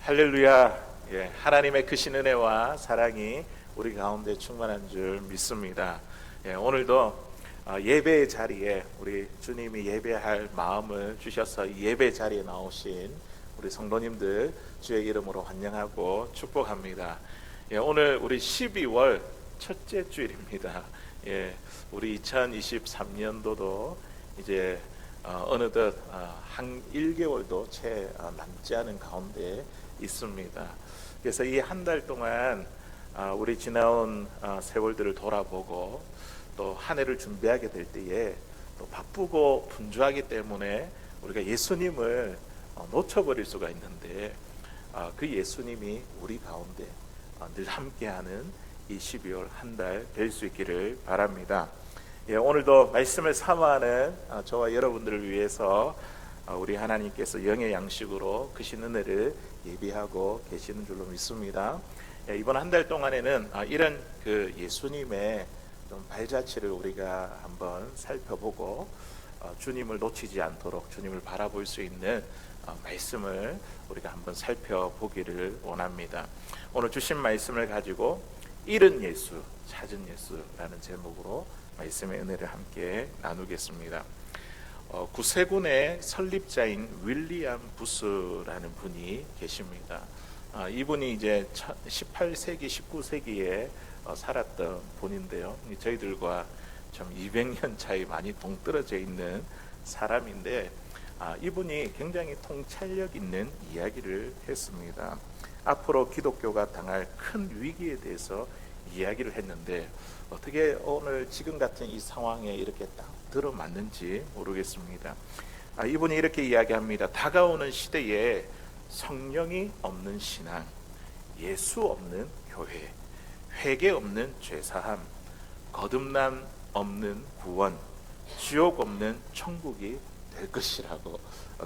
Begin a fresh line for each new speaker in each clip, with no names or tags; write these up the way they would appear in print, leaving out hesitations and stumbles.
할렐루야. 하나님의 크신 은혜와 사랑이 우리 가운데 충만한 줄 믿습니다. 오늘도 예배의 자리에 우리 주님이 예배할 마음을 주셔서 예배 자리에 나오신 우리 성도님들 주의 이름으로 환영하고 축복합니다. 오늘 우리 12월 첫째 주일입니다. 우리 2023년도도 이제 어느덧 한 1개월도 채 남지 않은 가운데 있습니다. 그래서 이 한 달 동안 우리 지나온 세월들을 돌아보고 또 한 해를 준비하게 될 때에 또 바쁘고 분주하기 때문에 우리가 예수님을 놓쳐버릴 수가 있는데 그 예수님이 우리 가운데 늘 함께하는 이 12월 한 달 될 수 있기를 바랍니다. 오늘도 말씀을 사모하는 저와 여러분들을 위해서 우리 하나님께서 영의 양식으로 크신 은혜를 예비하고 계시는 줄로 믿습니다. 이번 한 달 동안에는 이런 그 예수님의 좀 발자취를 우리가 한번 살펴보고 주님을 놓치지 않도록 주님을 바라볼 수 있는 말씀을 우리가 한번 살펴보기를 원합니다. 오늘 주신 말씀을 가지고 잃은 예수, 찾은 예수라는 제목으로 말씀의 은혜를 함께 나누겠습니다. 구세군의 설립자인 윌리엄 부스라는 분이 계십니다. 이분이 이제 18세기, 19세기에 살았던 분인데요. 저희들과 좀 200년 차이 많이 동떨어져 있는 사람인데 이분이 굉장히 통찰력 있는 이야기를 했습니다. 앞으로 기독교가 당할 큰 위기에 대해서 이야기를 했는데 어떻게 오늘 지금 같은 이 상황에 이렇게 딱 들어맞는지 모르겠습니다. 이분이 이렇게 이야기합니다. 다가오는 시대에 성령이 없는 신앙, 예수 없는 교회, 회개 없는 죄사함, 거듭남 없는 구원, 지옥 없는 천국이 될 것이라고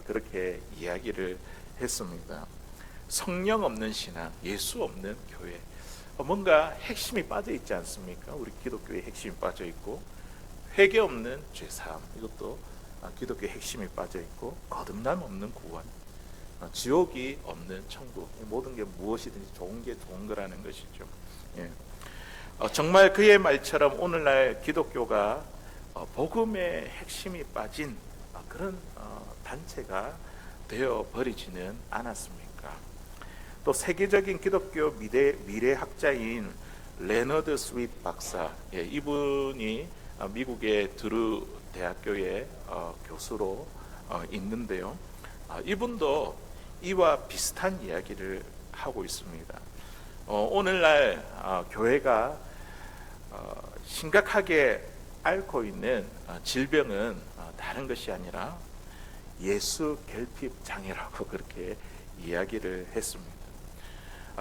그렇게 이야기를 했습니다. 성령 없는 신앙, 예수 없는 교회, 뭔가 핵심이 빠져 있지 않습니까? 우리 기독교의 핵심이 빠져 있고, 회개 없는 죄사함, 이것도 기독교의 핵심이 빠져 있고, 거듭남 없는 구원, 지옥이 없는 천국, 모든 게 무엇이든지 좋은 게 좋은 거라는 것이죠. 정말 그의 말처럼 오늘날 기독교가 복음의 핵심이 빠진 그런 단체가 되어버리지는 않았습니까? 또 세계적인 기독교 미래학자인 레너드 스윗 박사, 이분이 미국의 드루 대학교의 교수로 있는데요. 이분도 이와 비슷한 이야기를 하고 있습니다. 오늘날 교회가 심각하게 앓고 있는 질병은 다른 것이 아니라 예수 결핍 장애라고 그렇게 이야기를 했습니다.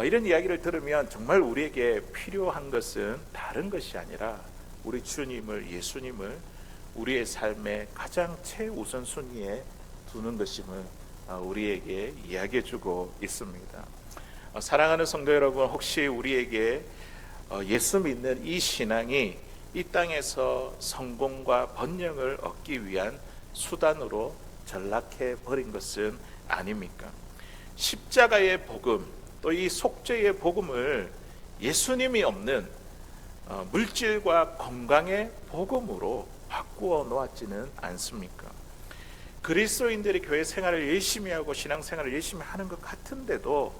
이런 이야기를 들으면 정말 우리에게 필요한 것은 다른 것이 아니라 우리 주님을, 예수님을 우리의 삶의 가장 최우선순위에 두는 것임을 우리에게 이야기해 주고 있습니다. 사랑하는 성도 여러분, 혹시 우리에게 예수 믿는 이 신앙이 이 땅에서 성공과 번영을 얻기 위한 수단으로 전락해 버린 것은 아닙니까? 십자가의 복음, 또 이 속죄의 복음을 예수님이 없는 물질과 건강의 복음으로 바꾸어 놓았지는 않습니까? 그리스도인들이 교회 생활을 열심히 하고 신앙생활을 열심히 하는 것 같은데도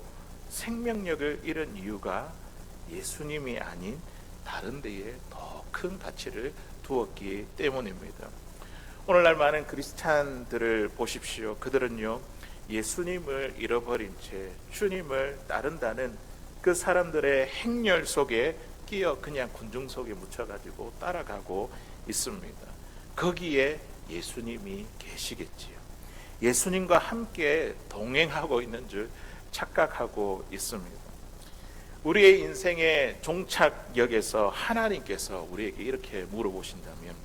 생명력을 잃은 이유가 예수님이 아닌 다른 데에 더 큰 가치를 두었기 때문입니다. 오늘날 많은 크리스찬들을 보십시오. 그들은요, 예수님을 잃어버린 채 주님을 따른다는 그 사람들의 행렬 속에 끼어 그냥 군중 속에 묻혀가지고 따라가고 있습니다. 거기에 예수님이 계시겠지요. 예수님과 함께 동행하고 있는 줄 착각하고 있습니다. 우리의 인생의 종착역에서 하나님께서 우리에게 이렇게 물어보신다면,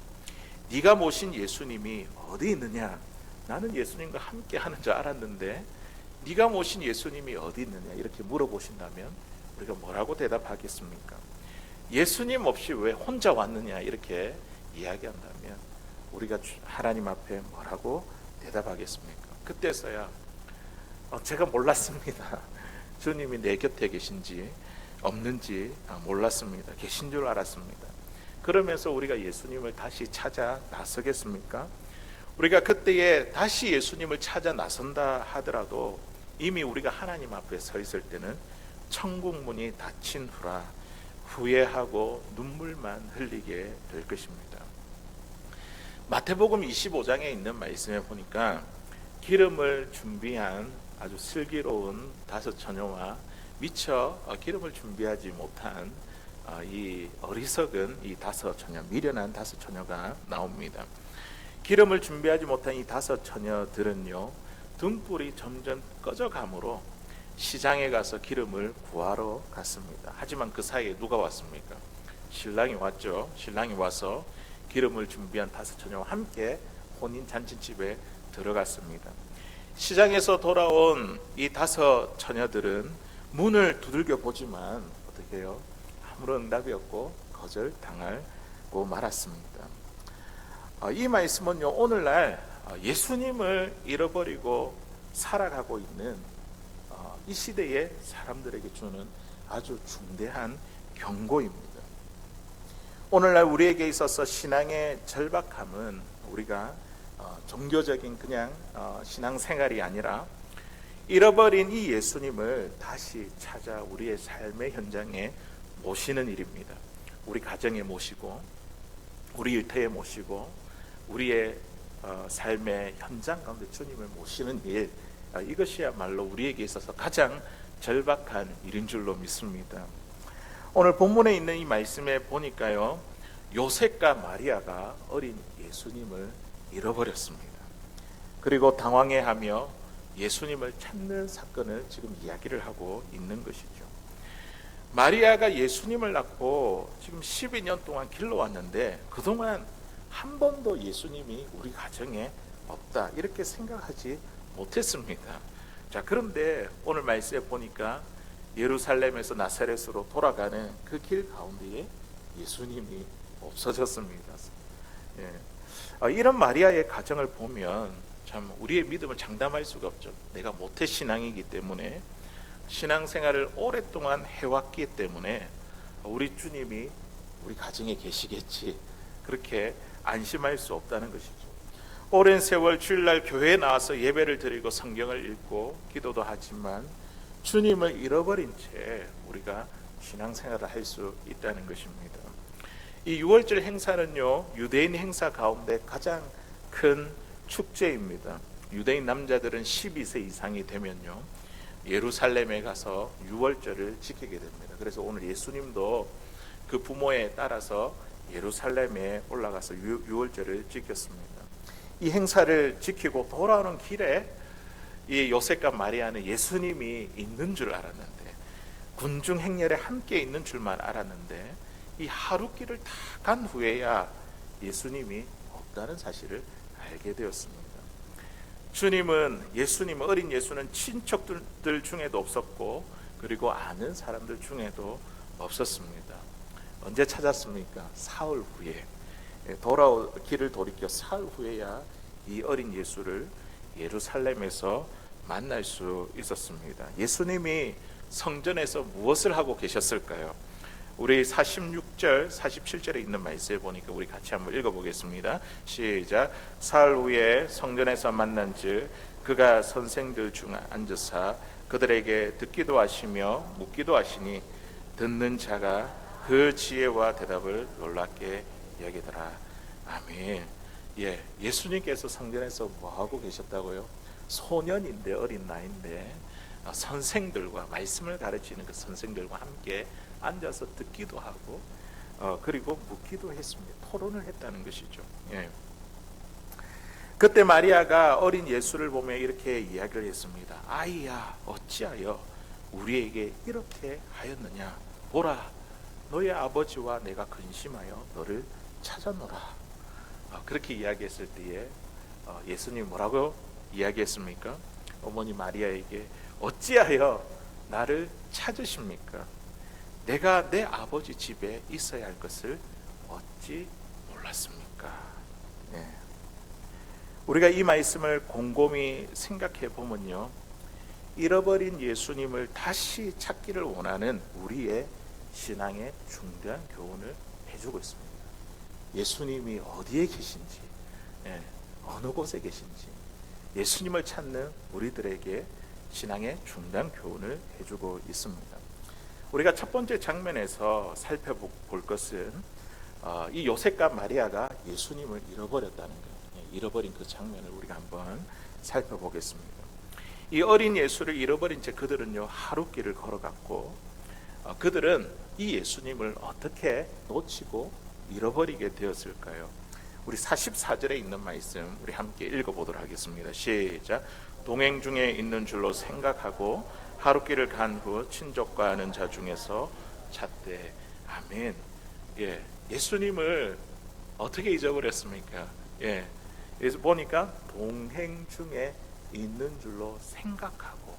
네가 모신 예수님이 어디 있느냐? 나는 예수님과 함께 하는 줄 알았는데 네가 모신 예수님이 어디 있느냐? 이렇게 물어보신다면 우리가 뭐라고 대답하겠습니까? 예수님 없이 왜 혼자 왔느냐? 이렇게 이야기한다면 우리가 하나님 앞에 뭐라고 대답하겠습니까? 그때서야 제가 몰랐습니다. 주님이 내 곁에 계신지 없는지 몰랐습니다. 계신 줄 알았습니다. 그러면서 우리가 예수님을 다시 찾아 나서겠습니까? 우리가 그때에 다시 예수님을 찾아 나선다 하더라도 이미 우리가 하나님 앞에 서 있을 때는 천국 문이 닫힌 후라 후회하고 눈물만 흘리게 될 것입니다. 마태복음 25장에 있는 말씀에 보니까 기름을 준비한 아주 슬기로운 5 처녀와 미처 기름을 준비하지 못한 이 어리석은 이 5 처녀, 미련한 5 처녀가 나옵니다. 기름을 준비하지 못한 이 5 처녀들은요, 등불이 점점 꺼져가므로 시장에 가서 기름을 구하러 갔습니다. 하지만 그 사이에 누가 왔습니까? 신랑이 왔죠. 신랑이 와서 기름을 준비한 5 처녀와 함께 혼인 잔치집에 들어갔습니다. 시장에서 돌아온 이 5 처녀들은 문을 두들겨 보지만 어떻게 해요? 아무런 응답이 없고 거절당하고 말았습니다. 이 말씀은요, 오늘날 예수님을 잃어버리고 살아가고 있는 이 시대의 사람들에게 주는 아주 중대한 경고입니다. 오늘날 우리에게 있어서 신앙의 절박함은 우리가 종교적인 그냥 신앙생활이 아니라 잃어버린 이 예수님을 다시 찾아 우리의 삶의 현장에 모시는 일입니다. 우리 가정에 모시고 우리 일터에 모시고 우리의 삶의 현장 가운데 주님을 모시는 일, 이것이야말로 우리에게 있어서 가장 절박한 일인 줄로 믿습니다. 오늘 본문에 있는 이 말씀에 보니까요, 요셉과 마리아가 어린 예수님을 잃어버렸습니다. 그리고 당황해하며 예수님을 찾는 사건을 지금 이야기를 하고 있는 것이죠. 마리아가 예수님을 낳고 지금 12년 동안 길러왔는데 그동안 한 번도 예수님이 우리 가정에 없다 이렇게 생각하지 못했습니다. 자, 그런데 오늘 말씀에 보니까 예루살렘에서 나사렛으로 돌아가는 그 길 가운데에 예수님이 없어졌습니다. 이런 마리아의 가정을 보면 참 우리의 믿음을 장담할 수가 없죠. 내가 모태 신앙이기 때문에, 신앙생활을 오랫동안 해왔기 때문에 우리 주님이 우리 가정에 계시겠지, 그렇게 안심할 수 없다는 것이죠. 오랜 세월 주일날 교회에 나와서 예배를 드리고 성경을 읽고 기도도 하지만 주님을 잃어버린 채 우리가 신앙생활을 할 수 있다는 것입니다. 이 유월절 행사는요, 유대인 행사 가운데 가장 큰 축제입니다. 유대인 남자들은 12세 이상이 되면요, 예루살렘에 가서 유월절을 지키게 됩니다. 그래서 오늘 예수님도 그 부모에 따라서 예루살렘에 올라가서 유월절을 지켰습니다. 이 행사를 지키고 돌아오는 길에 이 요셉과 마리아는 예수님이 있는 줄 알았는데, 군중 행렬에 함께 있는 줄만 알았는데, 이 하루 길을 다 간 후에야 예수님이 없다는 사실을 알게 되었습니다. 예수님은 어린 예수는 친척들 중에도 없었고, 그리고 아는 사람들 중에도 없었습니다. 언제 찾았습니까? 사흘 후에, 길을 돌이켜 사흘 후에야 이 어린 예수를 예루살렘에서 만날 수 있었습니다. 예수님이 성전에서 무엇을 하고 계셨을까요? 우리 46절, 47절에 있는 말씀에 보니까 우리 같이 한번 읽어보겠습니다. 시작. 사흘 후에 성전에서 만난즉 그가 선생들 중 앉으사 그들에게 듣기도 하시며 묻기도 하시니 듣는 자가 그 지혜와 대답을 놀랍게 여기더라. 아멘. 예수님께서 성전에서 뭐하고 계셨다고요? 소년인데, 어린 나이인데 선생들과, 말씀을 가르치는 그 선생들과 함께 앉아서 듣기도 하고 그리고 묻기도 했습니다. 토론을 했다는 것이죠. 그때 마리아가 어린 예수를 보며 이렇게 이야기를 했습니다. 아이야, 어찌하여 우리에게 이렇게 하였느냐? 보라, 너의 아버지와 내가 근심하여 너를 찾아노라. 그렇게 이야기했을 때에 예수님이 뭐라고 이야기했습니까? 어머니 마리아에게 어찌하여 나를 찾으십니까? 내가 내 아버지 집에 있어야 할 것을 어찌 몰랐습니까? 우리가 이 말씀을 곰곰이 생각해 보면요, 잃어버린 예수님을 다시 찾기를 원하는 우리의 신앙의 중대한 교훈을 해주고 있습니다. 예수님이 어디에 계신지, 어느 곳에 계신지 예수님을 찾는 우리들에게 신앙의 중대한 교훈을 해주고 있습니다. 우리가 첫 번째 장면에서 살펴볼 것은 이 요셉과 마리아가 예수님을 잃어버렸다는 거예요. 잃어버린 그 장면을 우리가 한번 살펴보겠습니다. 이 어린 예수를 잃어버린 채 그들은요 하룻길을 걸어갔고, 그들은 이 예수님을 어떻게 놓치고 잃어버리게 되었을까요? 우리 44절에 있는 말씀 우리 함께 읽어보도록 하겠습니다. 시작. 동행 중에 있는 줄로 생각하고 하룻길을 간 후 친족과 아는 자 중에서 찾되. 아멘. 예수님을 어떻게 잊어버렸습니까? 그래서 보니까 동행 중에 있는 줄로 생각하고,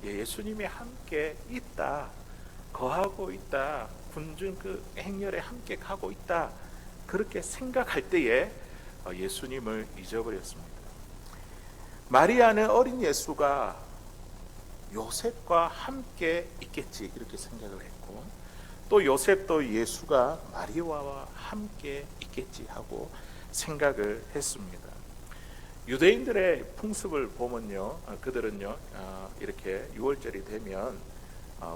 예수님이 함께 있다, 거하고 있다, 군중 그 행렬에 함께 가고 있다, 그렇게 생각할 때에 예수님을 잊어버렸습니다. 마리아는 어린 예수가 요셉과 함께 있겠지 이렇게 생각을 했고, 또 요셉도 예수가 마리아와 함께 있겠지 하고 생각을 했습니다. 유대인들의 풍습을 보면요, 그들은요 이렇게 6월절이 되면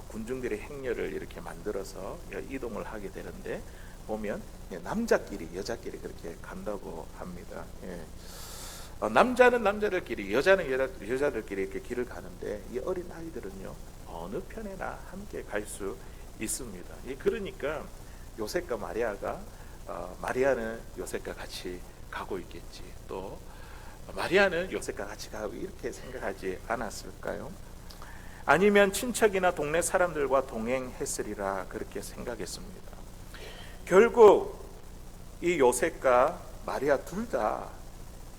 군중들의 행렬을 이렇게 만들어서 이동을 하게 되는데, 보면 남자끼리 여자끼리 그렇게 간다고 합니다. 남자는 남자들끼리, 여자는 여자들끼리 이렇게 길을 가는데, 이 어린 아이들은요 어느 편에나 함께 갈 수 있습니다. 그러니까 요셉과 마리아가 마리아는 요셉과 같이 가고 있겠지, 또 마리아는 요셉과 같이 가고, 이렇게 생각하지 않았을까요? 아니면 친척이나 동네 사람들과 동행했으리라 그렇게 생각했습니다. 결국 이 요셉과 마리아 둘 다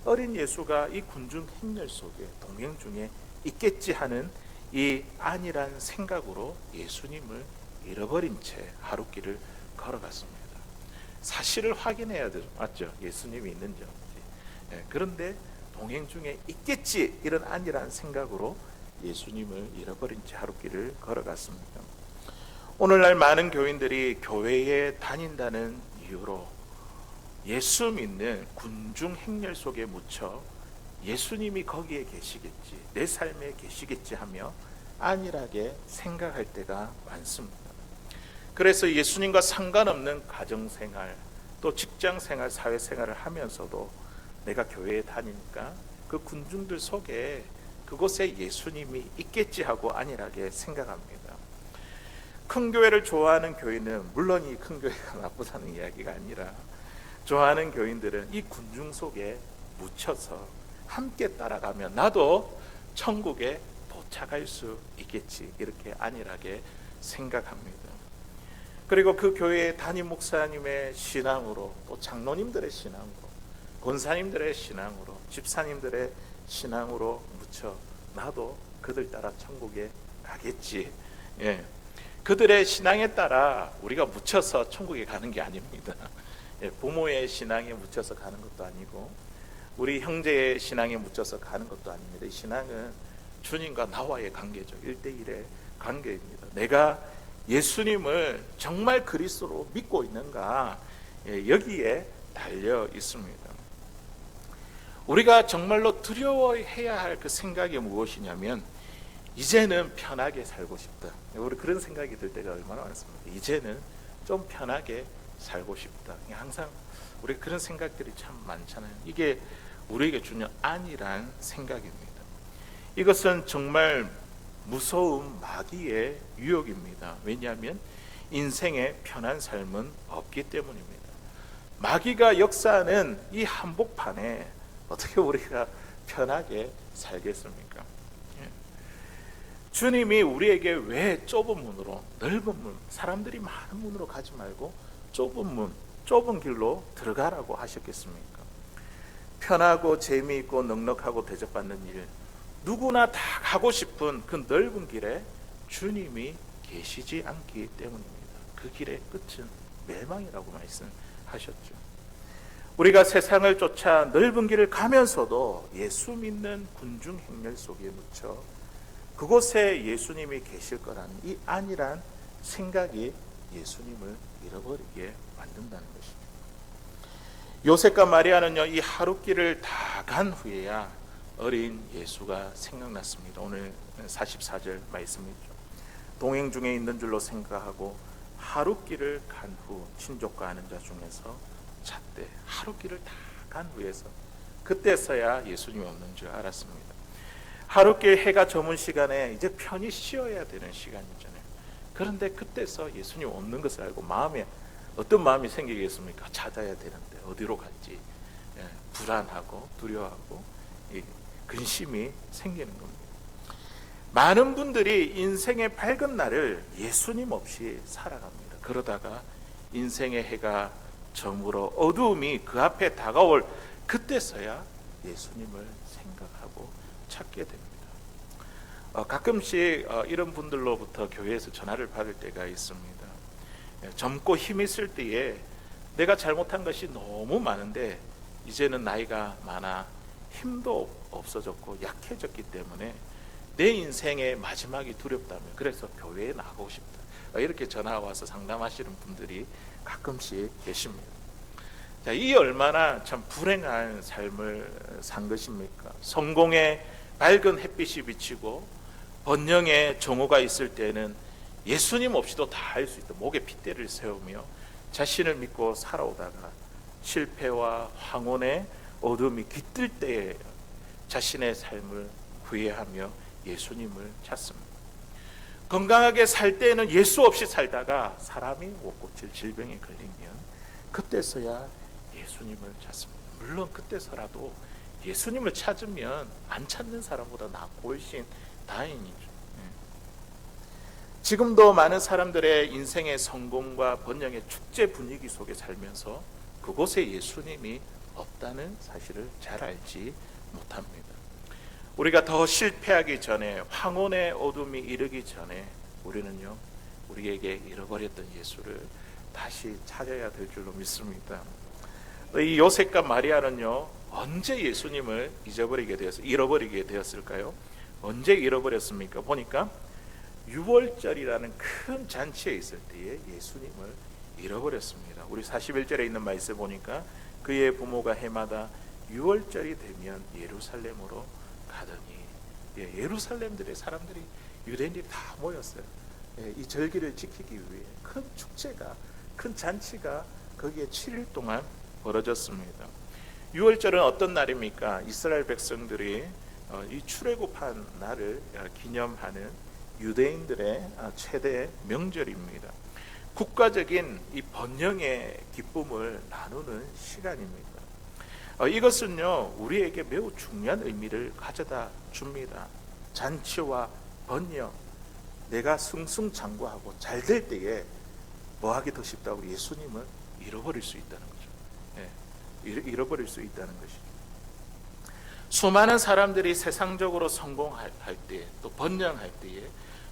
어린 예수가 이 군중 행렬 속에 동행 중에 있겠지 하는 이 안일한 생각으로 예수님을 잃어버린 채 하룻길을 걸어갔습니다. 사실을 확인해야 되죠, 맞죠? 예수님이 있는지 없는지. 그런데 동행 중에 있겠지 이런 안일한 생각으로 예수님을 잃어버린 채 하룻길을 걸어갔습니다. 오늘날 많은 교인들이 교회에 다닌다는 이유로 예수 믿는 군중 행렬 속에 묻혀 예수님이 거기에 계시겠지, 내 삶에 계시겠지 하며 안일하게 생각할 때가 많습니다. 그래서 예수님과 상관없는 가정생활, 또 직장생활, 사회생활을 하면서도 내가 교회에 다니니까 그 군중들 속에 그곳에 예수님이 있겠지 하고 안일하게 생각합니다. 큰 교회를 좋아하는 교인은, 물론 이 큰 교회가 나쁘다는 이야기가 아니라, 좋아하는 교인들은 이 군중 속에 묻혀서 함께 따라가면 나도 천국에 도착할 수 있겠지 이렇게 안일하게 생각합니다. 그리고 그 교회의 담임 목사님의 신앙으로, 또 장로님들의 신앙으로, 권사님들의 신앙으로, 집사님들의 신앙으로 묻혀 나도 그들 따라 천국에 가겠지. 그들의 신앙에 따라 우리가 묻혀서 천국에 가는 게 아닙니다. 부모의 신앙에 묻혀서 가는 것도 아니고, 우리 형제의 신앙에 묻혀서 가는 것도 아닙니다. 이 신앙은 주님과 나와의 관계죠. 1대1의 관계입니다. 내가 예수님을 정말 그리스도로 믿고 있는가, 여기에 달려 있습니다. 우리가 정말로 두려워해야 할 그 생각이 무엇이냐면, 이제는 편하게 살고 싶다. 우리 그런 생각이 들 때가 얼마나 많습니까? 이제는 좀 편하게 살고 싶다. 항상 우리 그런 생각들이 참 많잖아요. 이게 우리에게 주는 안일한 생각입니다. 이것은 정말 무서운 마귀의 유혹입니다. 왜냐하면 인생의 편한 삶은 없기 때문입니다. 마귀가 역사하는 이 한복판에 어떻게 우리가 편하게 살겠습니까? 주님이 우리에게 왜 좁은 문으로, 넓은 문, 사람들이 많은 문으로 가지 말고 좁은 문, 좁은 길로 들어가라고 하셨겠습니까? 편하고 재미있고 넉넉하고 대접받는 일, 누구나 다 가고 싶은 그 넓은 길에 주님이 계시지 않기 때문입니다. 그 길의 끝은 멸망이라고 말씀하셨죠. 우리가 세상을 쫓아 넓은 길을 가면서도 예수 믿는 군중 행렬 속에 묻혀 그곳에 예수님이 계실 거라는 이 안일한 생각이 예수님을 잃어버리게 만든다는 것이죠. 요셉과 마리아는요, 이 하룻길을 다 간 후에야 어린 예수가 생각났습니다. 오늘 44절 말씀이죠. 동행 중에 있는 줄로 생각하고 하룻길을 간 후 친족과 아는 자 중에서 찾되, 하룻길을 다 간 후에서 그때서야 예수님이 없는 줄 알았습니다. 하룻길 해가 저문 시간에 이제 편히 쉬어야 되는 시간이잖아요. 그런데 그때서 예수님 없는 것을 알고 마음에 어떤 마음이 생기겠습니까? 찾아야 되는데 어디로 갈지 불안하고 두려워하고 근심이 생기는 겁니다. 많은 분들이 인생의 밝은 날을 예수님 없이 살아갑니다. 그러다가 인생의 해가 저물어 어두움이 그 앞에 다가올 그때서야 예수님을 생각하고 찾게 됩니다. 가끔씩 이런 분들로부터 교회에서 전화를 받을 때가 있습니다. 젊고 힘 있을 때에 내가 잘못한 것이 너무 많은데 이제는 나이가 많아 힘도 없어졌고 약해졌기 때문에 내 인생의 마지막이 두렵다며 그래서 교회에 나가고 싶다, 이렇게 전화가 와서 상담하시는 분들이 가끔씩 계십니다. 자, 이 얼마나 참 불행한 삶을 산 것입니까? 성공의 밝은 햇빛이 비치고 번영의 정오가 있을 때는 예수님 없이도 다 할 수 있다, 목에 핏대를 세우며 자신을 믿고 살아오다가 실패와 황혼의 어둠이 깃들 때에 자신의 삶을 후회하며 예수님을 찾습니다. 건강하게 살 때는 예수 없이 살다가 사람이 못 고칠 질병에 걸리면 그때서야 예수님을 찾습니다. 물론 그때서라도 예수님을 찾으면 안 찾는 사람보다 낫고 훨씬 다행이죠. 지금도 많은 사람들의 인생의 성공과 번영의 축제 분위기 속에 살면서 그곳에 예수님이 없다는 사실을 잘 알지 못합니다. 우리가 더 실패하기 전에, 황혼의 어둠이 이르기 전에 우리는요, 우리에게 잃어버렸던 예수를 다시 찾아야 될 줄로 믿습니다. 이 요셉과 마리아는요, 언제 예수님을 잃어버리게 되었을까요? 언제 잃어버렸습니까? 보니까 유월절이라는 큰 잔치에 있을 때에 예수님을 잃어버렸습니다. 우리 41절에 있는 말씀 보니까 그의 부모가 해마다 유월절이 되면 예루살렘으로 가더니, 예루살렘들의 사람들이, 유대인들이 다 모였어요. 이 절기를 지키기 위해 큰 축제가, 큰 잔치가 거기에 7일 동안 벌어졌습니다. 유월절은 어떤 날입니까? 이스라엘 백성들이 이 출애굽한 날을 기념하는 유대인들의 최대 명절입니다. 국가적인 이 번영의 기쁨을 나누는 시간입니다. 이것은요, 우리에게 매우 중요한 의미를 가져다 줍니다. 잔치와 번영, 내가 승승장구하고 잘 될 때에 뭐 하기 더 쉽다고? 예수님을 잃어버릴 수 있다는 거죠. 잃어버릴 수 있다는 것이죠. 수많은 사람들이 세상적으로 성공할 때, 또 번영할 때에,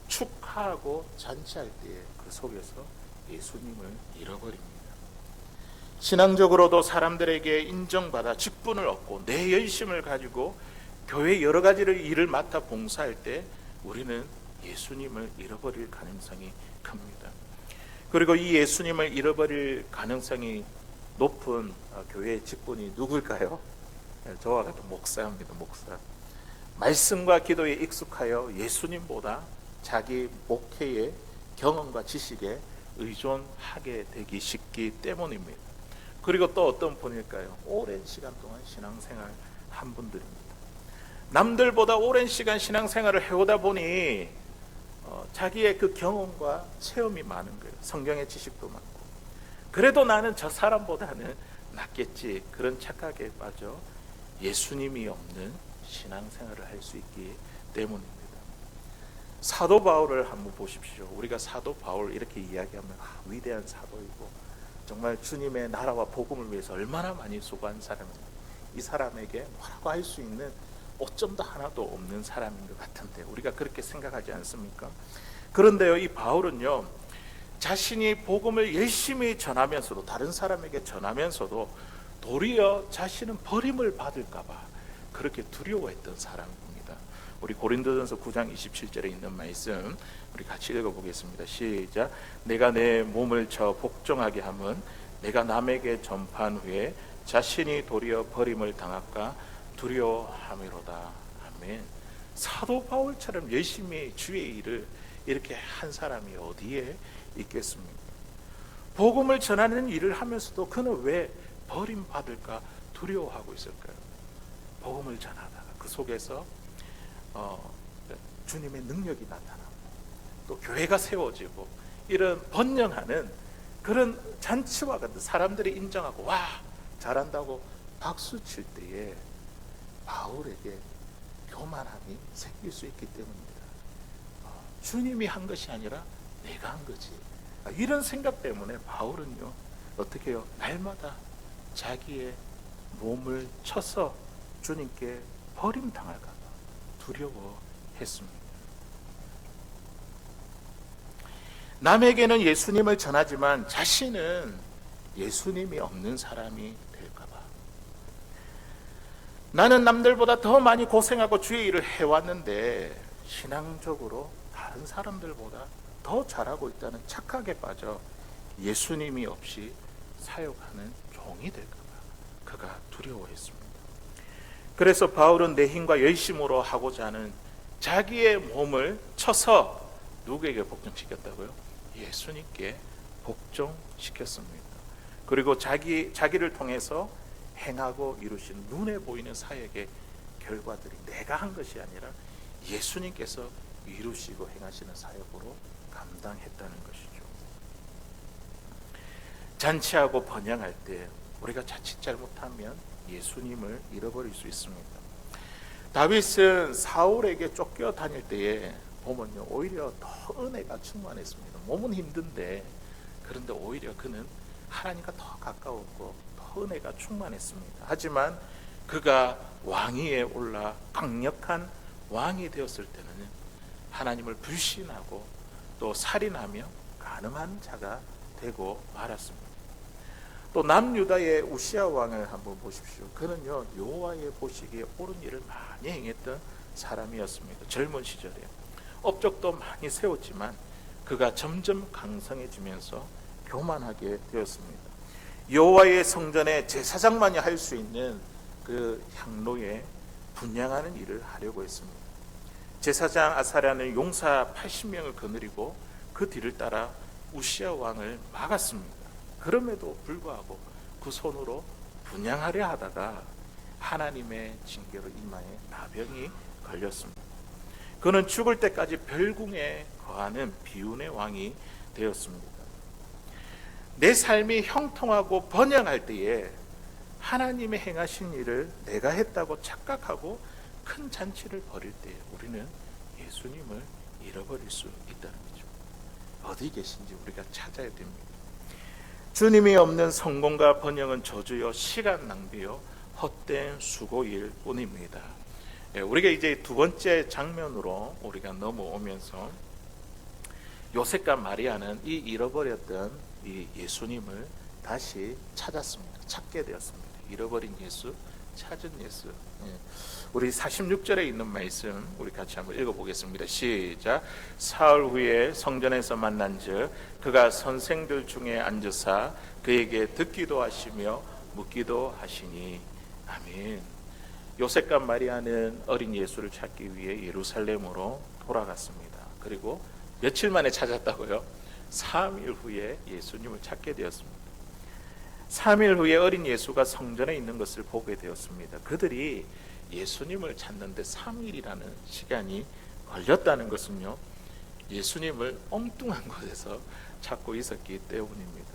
축하하고 잔치할 때에 그 속에서 예수님을 잃어버립니다. 신앙적으로도 사람들에게 인정받아 직분을 얻고 내 열심을 가지고 교회 여러 가지를 일을 맡아 봉사할 때 우리는 예수님을 잃어버릴 가능성이 큽니다. 그리고 이 예수님을 잃어버릴 가능성이 높은 교회의 직분이 누굴까요? 저와 같은 목사입니다. 목사. 말씀과 기도에 익숙하여 예수님보다 자기 목회의 경험과 지식에 의존하게 되기 쉽기 때문입니다. 그리고 또 어떤 분일까요? 오랜 시간 동안 신앙생활 한 분들입니다. 남들보다 오랜 시간 신앙생활을 해오다 보니 자기의 그 경험과 체험이 많은 거예요. 성경의 지식도 많고. 그래도 나는 저 사람보다는 낫겠지, 그런 착각에 빠져 예수님이 없는 신앙생활을 할 수 있기 때문입니다. 사도 바울을 한번 보십시오. 우리가 사도 바울 이렇게 이야기하면 위대한 사도이고 정말 주님의 나라와 복음을 위해서 얼마나 많이 수고한 사람입니다. 이 사람에게 뭐라고 할 수 있는 오점도 하나도 없는 사람인 것 같은데 우리가 그렇게 생각하지 않습니까? 그런데요, 이 바울은요, 자신이 복음을 열심히 전하면서도, 다른 사람에게 전하면서도 도리어 자신은 버림을 받을까 봐 그렇게 두려워했던 사람입니다. 우리 고린도전서 9장 27절에 있는 말씀 우리 같이 읽어보겠습니다. 시작. 내가 내 몸을 쳐 복종하게 함은 내가 남에게 전파한 후에 자신이 도리어 버림을 당할까 두려워함이로다. 아멘. 사도 바울처럼 열심히 주의 일을 이렇게 한 사람이 어디에 있겠습니까? 복음을 전하는 일을 하면서도 그는 왜 버림받을까 두려워하고 있을까요? 복음을 전하다가 그 속에서 주님의 능력이 나타나고 또 교회가 세워지고 이런 번영하는 그런 잔치와 같은 사람들이 인정하고 와 잘한다고 박수 칠 때에 바울에게 교만함이 생길 수 있기 때문입니다. 주님이 한 것이 아니라 내가 한 거지. 이런 생각 때문에 바울은요 어떻게 해요? 날마다 자기의 몸을 쳐서 주님께 버림당할까 봐 두려워했습니다. 남에게는 예수님을 전하지만 자신은 예수님이 없는 사람이 될까 봐. 나는 남들보다 더 많이 고생하고 주의 일을 해왔는데 신앙적으로 다른 사람들보다 더 잘하고 있다는 착각에 빠져 예수님이 없이 사역하는 종이 될까 봐 그가 두려워했습니다. 그래서 바울은 내 힘과 열심으로 하고자 하는 자기의 몸을 쳐서 누구에게 복종시켰다고요? 예수님께 복종시켰습니다. 그리고 자기를 통해서 행하고 이루신 눈에 보이는 사역의 결과들이 내가 한 것이 아니라 예수님께서 이루시고 행하시는 사역으로 감당했다는 것이죠. 잔치하고 번영할 때 우리가 자칫 잘못하면 예수님을 잃어버릴 수 있습니다. 다윗은 사울에게 쫓겨 다닐 때에 보면요 오히려 더 은혜가 충만했습니다. 몸은 힘든데 그런데 오히려 그는 하나님과 더 가까웠고 더 은혜가 충만했습니다. 하지만 그가 왕위에 올라 강력한 왕이 되었을 때는 하나님을 불신하고 또 살인하며 간음한 자가 되고 말았습니다. 또 남유다의 우시야 왕을 한번 보십시오. 그는요 여호와의 보시기에 옳은 일을 많이 행했던 사람이었습니다. 젊은 시절에 업적도 많이 세웠지만 그가 점점 강성해지면서 교만하게 되었습니다. 여호와의 성전에 제사장만이 할 수 있는 그 향로에 분향하는 일을 하려고 했습니다. 제사장 아사랴는 용사 80명을 거느리고 그 뒤를 따라 우시야 왕을 막았습니다. 그럼에도 불구하고 그 손으로 분향하려 하다가 하나님의 징계로 이마에 나병이 걸렸습니다. 그는 죽을 때까지 별궁에 거하는 비운의 왕이 되었습니다. 내 삶이 형통하고 번영할 때에 하나님의 행하신 일을 내가 했다고 착각하고 큰 잔치를 벌일 때 우리는 예수님을 잃어버릴 수 있다는 거죠. 어디 계신지 우리가 찾아야 됩니다. 주님이 없는 성공과 번영은 저주요 시간 낭비요 헛된 수고일 뿐입니다. 우리가 이제 두 번째 장면으로 우리가 넘어오면서 요셉과 마리아는 이 잃어버렸던 이 예수님을 다시 찾게 되었습니다. 잃어버린 예수, 찾은 예수. 우리 46절에 있는 말씀 우리 같이 한번 읽어보겠습니다. 시작. 사흘 후에 성전에서 만난즉 그가 선생들 중에 앉으사 그에게 듣기도 하시며 묻기도 하시니. 아멘. 요셉과 마리아는 어린 예수를 찾기 위해 예루살렘으로 돌아갔습니다. 그리고 며칠 만에 찾았다고요? 3일 후에 예수님을 찾게 되었습니다. 3일 후에 어린 예수가 성전에 있는 것을 보게 되었습니다. 그들이 예수님을 찾는데 3일이라는 시간이 걸렸다는 것은요, 예수님을 엉뚱한 곳에서 찾고 있었기 때문입니다.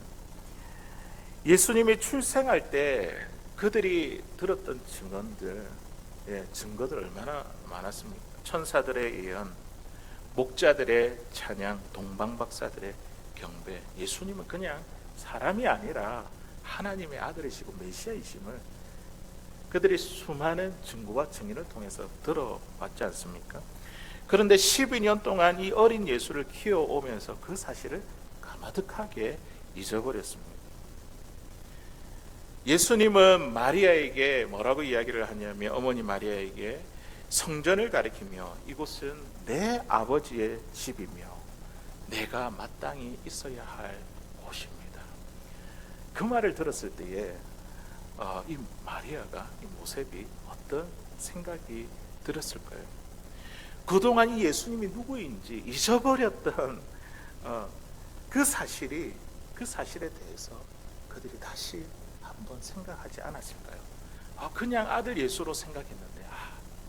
예수님이 출생할 때 그들이 들었던 증거들 얼마나 많았습니까? 천사들의 예언, 목자들의 찬양, 동방박사들의 경배. 예수님은 그냥 사람이 아니라 하나님의 아들이시고 메시아이심을 그들이 수많은 증거와 증인을 통해서 들어봤지 않습니까? 그런데 12년 동안 이 어린 예수를 키워오면서 그 사실을 가마득하게 잊어버렸습니다. 예수님은 마리아에게 뭐라고 이야기를 하냐면, 어머니 마리아에게 성전을 가리키며 이곳은 내 아버지의 집이며 내가 마땅히 있어야 할 곳입니다. 그 말을 들었을 때에 이 마리아가, 이 모세비 어떤 생각이 들었을까요? 그동안 이 예수님이 누구인지 잊어버렸던 그 사실에 대해서 그들이 다시 한번 생각하지 않았을까요? 그냥 아들 예수로 생각했는데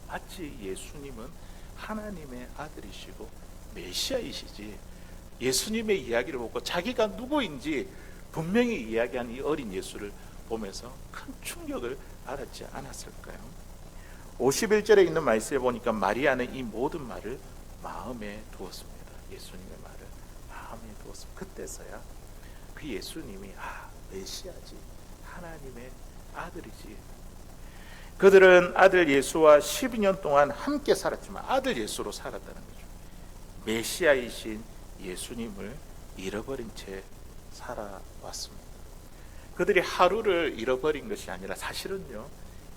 마치 예수님은 하나님의 아들이시고 메시아이시지, 예수님의 이야기를 보고 자기가 누구인지 분명히 이야기한 이 어린 예수를 보면서 큰 충격을 받았지 않았을까요? 51절에 있는 말씀에 보니까 마리아는 이 모든 말을 마음에 두었습니다. 예수님의 말을 마음에 두었습니다. 그때서야 그 예수님이 메시아지, 하나님의 아들이지. 그들은 아들 예수와 12년 동안 함께 살았지만 아들 예수로 살았다는 거죠. 메시아이신 예수님을 잃어버린 채 살아왔습니다. 그들이 하루를 잃어버린 것이 아니라 사실은요,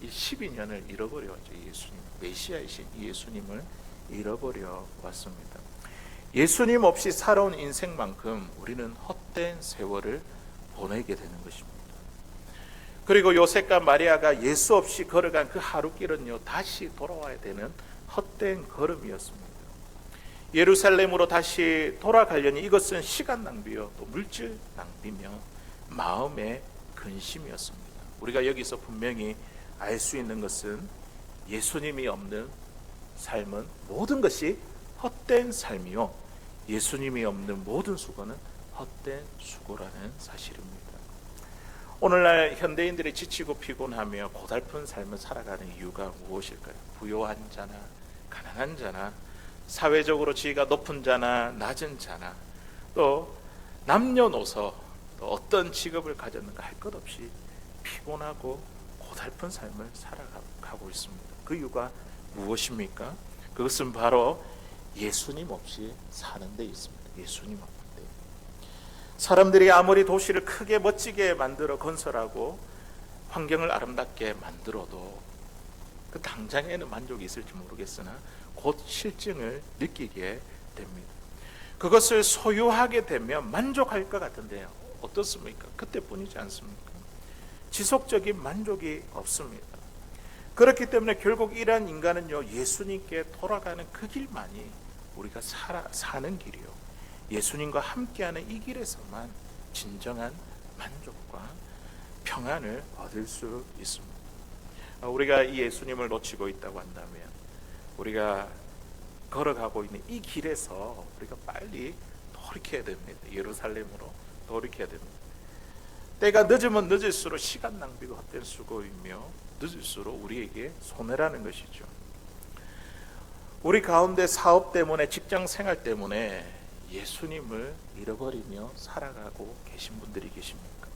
이 12년을 잃어버려왔죠. 예수님, 메시아이신 예수님을 잃어버려 왔습니다. 예수님 없이 살아온 인생만큼 우리는 헛된 세월을 보내게 되는 것입니다. 그리고 요셉과 마리아가 예수 없이 걸어간 그 하루길은요, 다시 돌아와야 되는 헛된 걸음이었습니다. 예루살렘으로 다시 돌아가려니 이것은 시간 낭비요, 또 물질 낭비며 마음의 근심이었습니다. 우리가 여기서 분명히 알 수 있는 것은 예수님이 없는 삶은 모든 것이 헛된 삶이요, 예수님이 없는 모든 수고는 헛된 수고라는 사실입니다. 오늘날 현대인들이 지치고 피곤하며 고달픈 삶을 살아가는 이유가 무엇일까요? 부요한 자나 가난한 자나 사회적으로 지위가 높은 자나 낮은 자나 또 남녀노소 또 어떤 직업을 가졌는가 할 것 없이 피곤하고 고달픈 삶을 살아가고 있습니다. 그 이유가 무엇입니까? 그것은 바로 예수님 없이 사는 데 있습니다. 예수님 없는 데. 사람들이 아무리 도시를 크게 멋지게 만들어 건설하고 환경을 아름답게 만들어도 그 당장에는 만족이 있을지 모르겠으나 곧 실증을 느끼게 됩니다. 그것을 소유하게 되면 만족할 것 같은데요, 어떻습니까? 그때뿐이지 않습니까? 지속적인 만족이 없습니다. 그렇기 때문에 결국 이러한 인간은요, 예수님께 돌아가는 그 길만이 우리가 사는 길이요, 예수님과 함께하는 이 길에서만 진정한 만족과 평안을 얻을 수 있습니다. 우리가 이 예수님을 놓치고 있다고 한다면 우리가 걸어가고 있는 이 길에서 우리가 빨리 돌이켜야 됩니다. 예루살렘으로 돌이켜야 됩니다. 때가 늦으면 늦을수록 시간 낭비가 헛된 수고이며 늦을수록 우리에게 손해라는 것이죠. 우리 가운데 사업 때문에, 직장 생활 때문에 예수님을 잃어버리며 살아가고 계신 분들이 계십니까?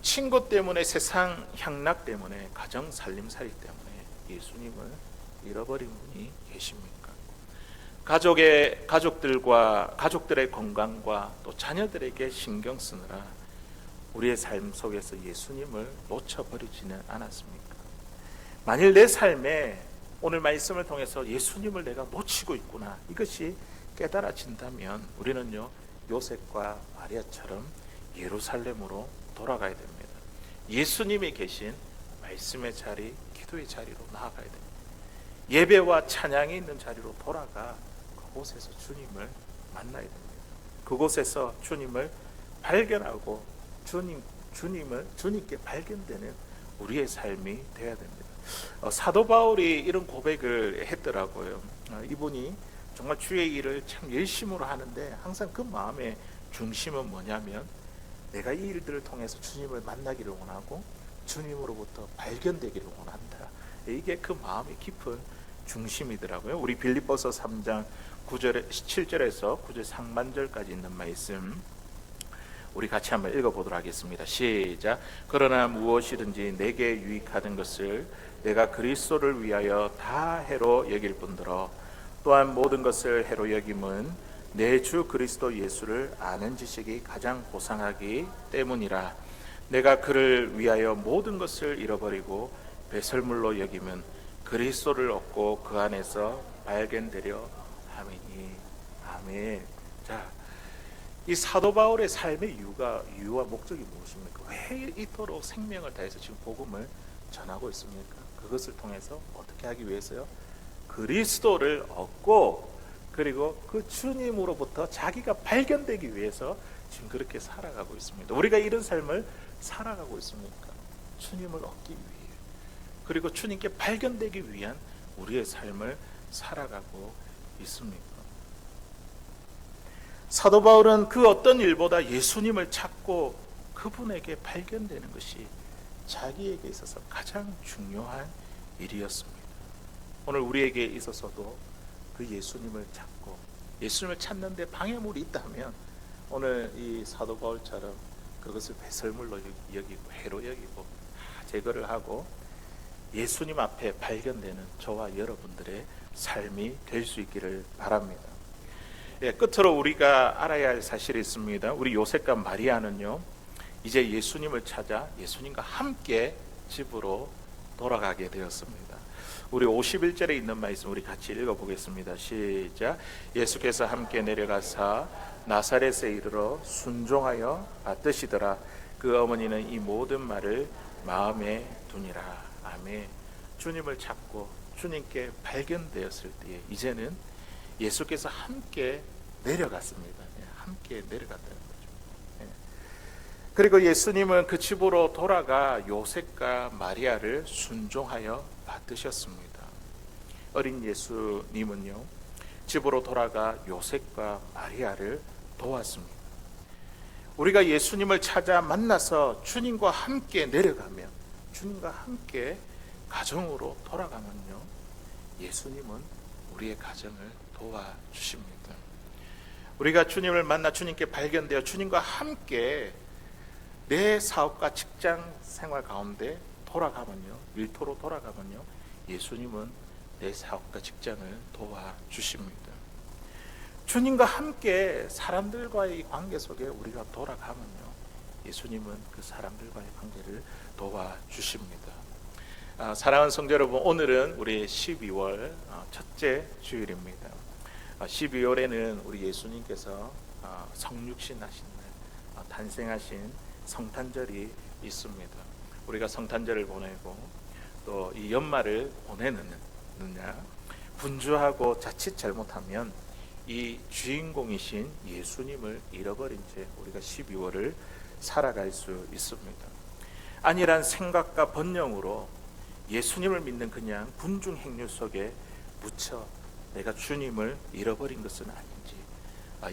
친구 때문에, 세상 향락 때문에, 가정 살림살이 때문에 예수님을 잃어버린 분이 계십니까? 가족들의 건강과 또 자녀들에게 신경 쓰느라 우리의 삶 속에서 예수님을 놓쳐버리지는 않았습니까? 만일 내 삶에 오늘 말씀을 통해서 예수님을 내가 놓치고 있구나, 이것이 깨달아진다면 우리는요, 요셉과 마리아처럼 예루살렘으로 돌아가야 됩니다. 예수님이 계신 말씀의 자리, 기도의 자리로 나아가야 됩니다. 예배와 찬양이 있는 자리로 돌아가 그곳에서 주님을 만나야 됩니다. 그곳에서 주님을 발견하고 주님께 발견되는 우리의 삶이 되어야 됩니다. 사도 바울이 이런 고백을 했더라고요. 이분이 정말 주의 일을 참 열심으로 하는데 항상 그 마음의 중심은 뭐냐면 내가 이 일들을 통해서 주님을 만나기를 원하고 주님으로부터 발견되기를 원한다. 이게 그 마음의 깊은 중심이더라고요. 우리 빌립보서 3장 9절에 7절에서 9절 상반절까지 있는 말씀 우리 같이 한번 읽어보도록 하겠습니다. 시작. 그러나 무엇이든지 내게 유익하던 것을 내가 그리스도를 위하여 다 해로 여길 뿐더러 또한 모든 것을 해로 여김은 내 주 그리스도 예수를 아는 지식이 가장 고상하기 때문이라. 내가 그를 위하여 모든 것을 잃어버리고 배설물로 여김은 그리스도를 얻고 그 안에서 발견되려 함이니. 아멘. 자, 이 사도 바울의 삶의 이유와 목적이 무엇입니까? 왜 이토록 생명을 다해서 지금 복음을 전하고 있습니까? 그것을 통해서 어떻게 하기 위해서요? 그리스도를 얻고 그리고 그 주님으로부터 자기가 발견되기 위해서 지금 그렇게 살아가고 있습니다. 우리가 이런 삶을 살아가고 있습니까? 주님을 얻기 위해, 그리고 주님께 발견되기 위한 우리의 삶을 살아가고 있습니까? 사도 바울은 그 어떤 일보다 예수님을 찾고 그분에게 발견되는 것이 자기에게 있어서 가장 중요한 일이었습니다. 오늘 우리에게 있어서도 그 예수님을 찾고 예수님을 찾는데 방해물이 있다면 오늘 이 사도 바울처럼 그것을 배설물로 여기고 해로 여기고 제거를 하고 예수님 앞에 발견되는 저와 여러분들의 삶이 될 수 있기를 바랍니다. 예, 끝으로 우리가 알아야 할 사실이 있습니다. 우리 요셉과 마리아는요, 이제 예수님을 찾아 예수님과 함께 집으로 돌아가게 되었습니다. 우리 51절에 있는 말씀 우리 같이 읽어보겠습니다. 시작. 예수께서 함께 내려가사 나사렛에 이르러 순종하여 받드시더라. 그 어머니는 이 모든 말을 마음에 두니라. 아멘. 주님을 찾고 주님께 발견되었을 때에 이제는 예수께서 함께 내려갔습니다. 함께 내려갔다는 거죠. 그리고 예수님은 그 집으로 돌아가 요셉과 마리아를 순종하여 받으셨습니다. 어린 예수님은요, 집으로 돌아가 요셉과 마리아를 도왔습니다. 우리가 예수님을 찾아 만나서 주님과 함께 내려가면, 주님과 함께 가정으로 돌아가면요, 예수님은 우리의 가정을 도와주십니다. 우리가 주님을 만나 주님께 발견되어 주님과 함께 내 사업과 직장 생활 가운데 돌아가면요, 일터로 돌아가면요, 예수님은 내 사업과 직장을 도와주십니다. 주님과 함께 사람들과의 관계 속에 우리가 돌아가면요, 예수님은 그 사람들과의 관계를 도와주십니다. 사랑하는 성도 여러분, 오늘은 우리 12월 첫째 주일입니다. 12월에는 우리 예수님께서 성육신 하신 날, 탄생하신 성탄절이 있습니다. 우리가 성탄절을 보내고 또 이 연말을 보내느냐, 분주하고 자칫 잘못하면 이 주인공이신 예수님을 잃어버린 채 우리가 12월을 살아갈 수 있습니다. 안일한 생각과 번영으로 예수님을 믿는 그냥 군중 행렬 속에 묻혀 내가 주님을 잃어버린 것은 아닌지,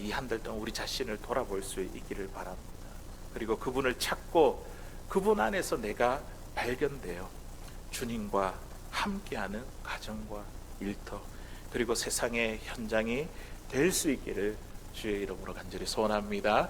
이 한 달 동안 우리 자신을 돌아볼 수 있기를 바랍니다. 그리고 그분을 찾고 그분 안에서 내가 발견되어 주님과 함께하는 가정과 일터, 그리고 세상의 현장이 될 수 있기를 주의 이름으로 간절히 소원합니다.